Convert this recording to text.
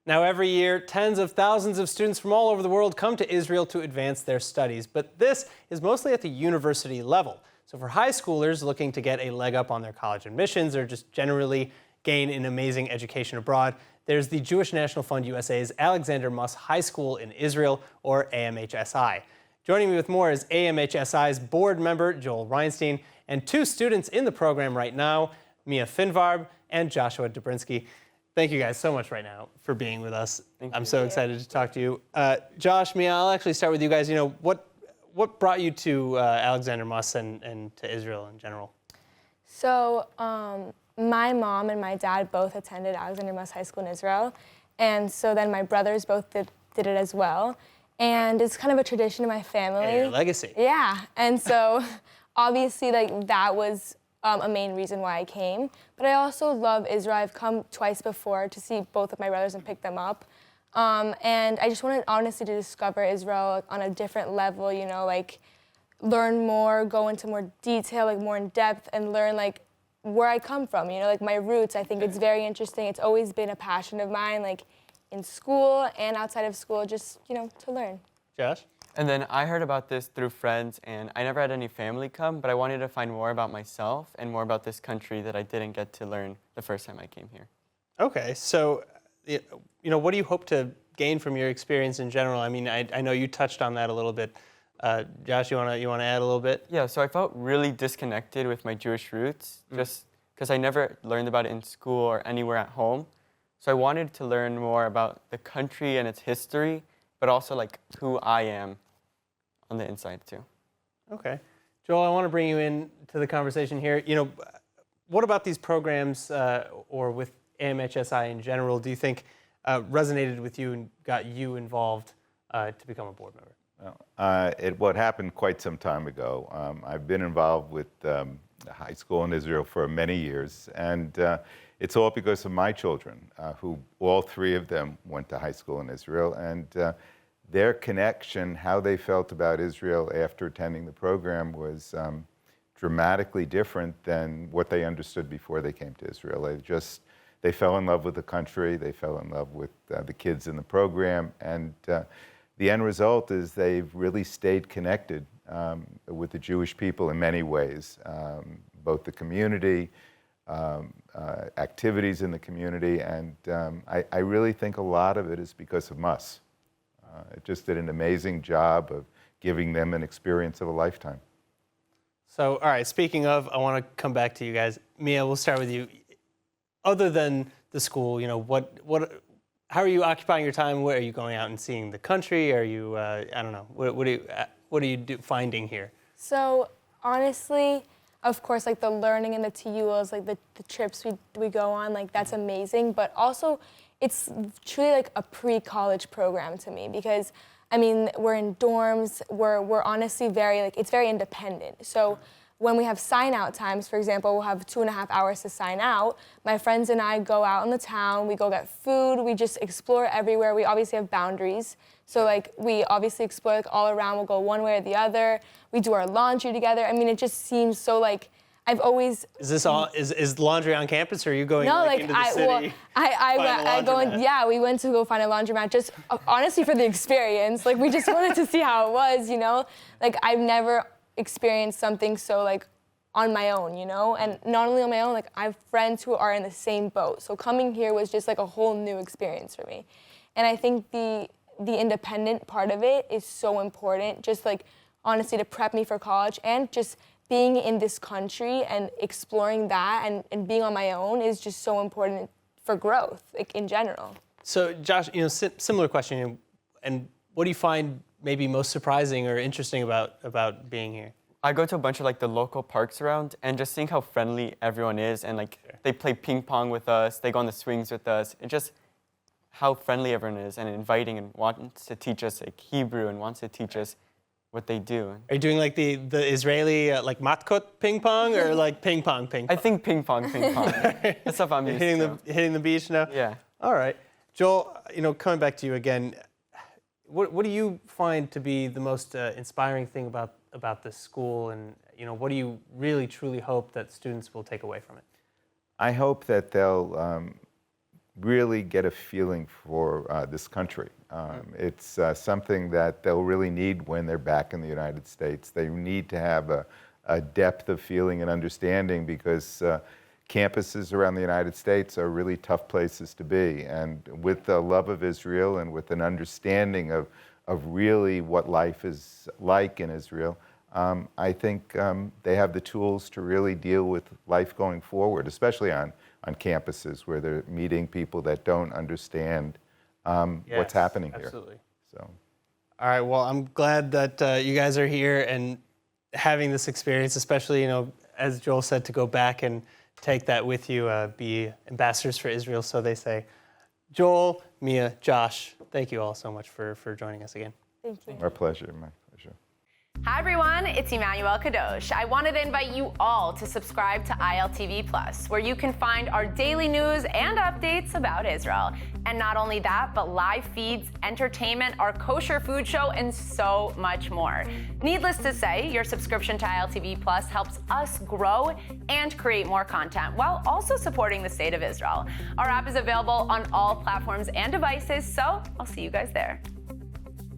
Now, every year, tens of thousands of students from all over the world come to Israel to advance their studies, but this is mostly at the university level. So for high schoolers looking to get a leg up on their college admissions or just generally gain an amazing education abroad, there's the Jewish National Fund USA's Alexander Muss High School in Israel, or AMHSI. Joining me with more is AMHSI's board member, Joel Reinstein, and two students in the program right now, Mia Finvarb and Joshua Dobrinsky. Thank you guys so much right now for being with us. I'm so excited to talk to you. Josh, Mia, I'll actually start with you guys. What brought you to Alexander Muss and to Israel in general? So my mom and my dad both attended Alexander Muss High School in Israel. And so then my brothers both did it as well. And it's kind of a tradition in my family. And your legacy. Yeah. And so obviously that was a main reason why I came. But I also love Israel. I've come twice before to see both of my brothers and pick them up. And I just wanted honestly to discover Israel on a different level, learn more, go into more detail, more in depth, and learn where I come from, my roots. I think it's very interesting. It's always been a passion of mine, in school and outside of school, just, to learn. Josh? And then I heard about this through friends, and I never had any family come, but I wanted to find more about myself and more about this country that I didn't get to learn the first time I came here. Okay, so, what do you hope to gain from your experience in general? I mean, I know you touched on that a little bit. Josh, you want to add a little bit? Yeah, so I felt really disconnected with my Jewish roots, just because I never learned about it in school or anywhere at home. So I wanted to learn more about the country and its history, but also who I am on the inside too. Okay. Joel, I want to bring you into the conversation here. What about these programs or with AMHSI in general do you think resonated with you and got you involved to become a board member? Well, what happened quite some time ago. I've been involved with the high school in Israel for many years, and it's all because of my children, who all three of them went to high school in Israel, and their connection, how they felt about Israel after attending the program was dramatically different than what they understood before they came to Israel. They fell in love with the country, they fell in love with the kids in the program, and the end result is they've really stayed connected with the Jewish people in many ways, both the community, activities in the community, and I really think a lot of it is because of Muss. It just did an amazing job of giving them an experience of a lifetime. So, all right, speaking of, I want to come back to you guys. Mia, we'll start with you. Other than the school, how are you occupying your time? Where are you going out and seeing the country? Are you, I don't know, what are you finding here? So honestly, of course, the learning and the TULs, the trips we go on, that's amazing. But also, it's truly a pre-college program to me because, I mean, we're in dorms. We're honestly it's very independent. So when we have sign-out times, for example, we'll have 2.5 hours to sign out. My friends and I go out in the town, we go get food, we just explore everywhere. We obviously have boundaries. So we obviously explore all around, we'll go one way or the other. We do our laundry together. I mean, it just seems so I've always... Is this all, is laundry on campus, or are you going into the city? Well, I go, yeah, we went to go find a laundromat just honestly for the experience. We just wanted to see how it was, I've never experienced something so on my own, and not only on my own, I have friends who are in the same boat. So coming here was just a whole new experience for me. And I think the independent part of it is so important, just honestly to prep me for college, and just being in this country and exploring that and being on my own is just so important for growth, in general. So Josh, similar question, and what do you find maybe most surprising or interesting about being here? I go to a bunch of the local parks around, and just seeing how friendly everyone is, and they play ping pong with us, they go on the swings with us, and just how friendly everyone is and inviting and wants to teach us Hebrew and wants to teach us what they do. Are you doing the Israeli matkot ping pong or ping pong? I think ping pong. That's stuff I'm used to. Hitting the beach now? Yeah. All right. Joel, coming back to you again, what do you find to be the most inspiring thing about this school, and what do you really truly hope that students will take away from it? I hope that they'll really get a feeling for this country. It's something that they'll really need when they're back in the United States. They need to have a depth of feeling and understanding, because campuses around the United States are really tough places to be. And with the love of Israel and with an understanding of really what life is like in Israel, I think they have the tools to really deal with life going forward, especially on campuses where they're meeting people that don't understand what's happening here. Absolutely. So, all right, well, I'm glad that you guys are here and having this experience, especially, as Joel said, to go back and take that with you, be ambassadors for Israel, so they say. Joel, Mia, Josh, thank you all so much for joining us again. Thank you. our pleasure, my pleasure. Hi everyone, it's Emmanuel Kadosh. I wanted to invite you all to subscribe to ILTV Plus, where you can find our daily news and updates about Israel. And not only that, but live feeds, entertainment, our kosher food show, and so much more. Needless to say, your subscription to ILTV Plus helps us grow and create more content while also supporting the state of Israel. Our app is available on all platforms and devices, so I'll see you guys there.